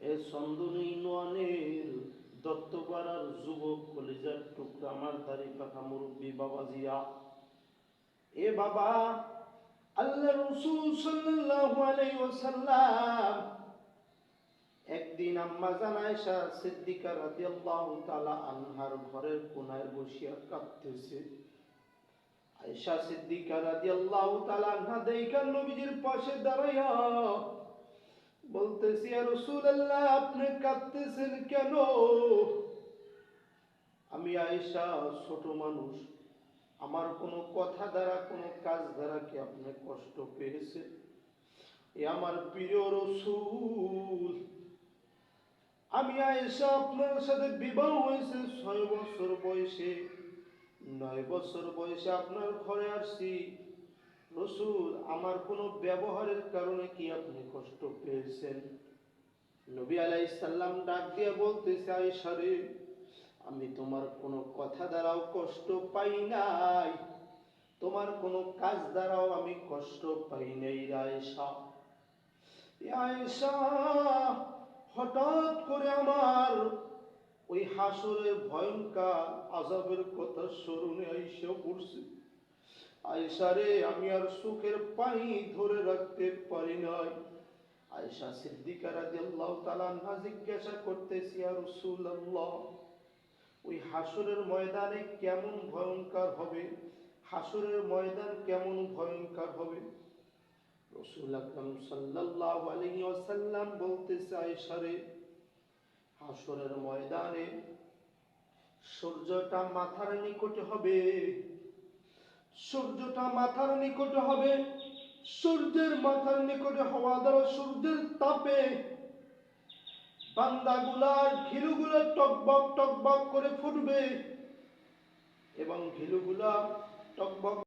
এ সন্দনী ইউনিয়নের দত্তপাড়ার যুবক কলিজার টুকরা আমার দাড়ি পাখা মুরব্বী বাবাজিরা, এ বাবা, আল্লাহ রাসূল সাল্লাল্লাহু আলাইহি ওয়াসাল্লাম একদিন আম্মা জান আয়েশা সিদ্দিকা রাদিয়াল্লাহু তাআলা আনহার ঘরের কোনায় বসিয়া কাঁদতেছে। আয়েশা সিদ্দিকা রাদিয়াল্লাহু তাআলা আনহা দেখা নবীজির পাশে দাঁড়াইয়া বলতেছি, ইয়া রাসূলুল্লাহ, আপনি কাঁদতেছেন কেন? আমি আয়েশা ছোট মানুষ, আমার কোনো কথা দ্বারা কোনো কাজ দ্বারা কি আপনি কষ্ট পেয়েছেন? এ আমার প্রিয় রাসূল, আমি আয়েশা আপনার সাথে বিবাহ হয়েছে 6 বছর বয়সে, 9 বছর বয়সে আপনার ঘরে আসছি। রাসূল, আমার কোনো ব্যবহারের কারণে কি আপনি কষ্ট পেয়েছেন? নবী আলাইহিস সালাম ডাক দিয়ে বলতেছে, আয়েশা রে, আমি তোমার কোনো কথা দ্বারাও কষ্ট পাই নাই, তোমার কোনো কাজ দ্বারাও আমি কষ্ট পাই নাই আয়েশা। আয়েশা, হঠাৎ করে আমার ওই হাসরের ভয়ঙ্কর আযাবের কথা স্মরণে আইসা পড়ছে। আয়েশা রে, আমি আর চোখের পানি ধরে রাখতে পারি নাই। আয়েশা সিদ্দিকা রাদিয়াল্লাহু তাআলা আনহা জিজ্ঞাসা করতেছি, ইয়া রাসূলুল্লাহ, ওই হাসরের ময়দানে কেমন ভয়ঙ্কর হবে? হাসরের ময়দান কেমন ভয়ঙ্কর হবে? রাসূল আকরাম সাল্লাল্লাহু আলাইহি ওয়াসাল্লাম বলতেছে, আয়েশা রে, হাসরের ময়দানে সূর্যটা মাথার নিকটে হবে, সূর্যটা মাথার নিকটে হবে। সূর্যের মাথার নিকটে হওয়া দ্বারা সূর্যের তাপে বান্দাগুলার ঘিলুগুলো টকবক টকবক করে ফুটবে এবং ঘিলুগুলা টকবক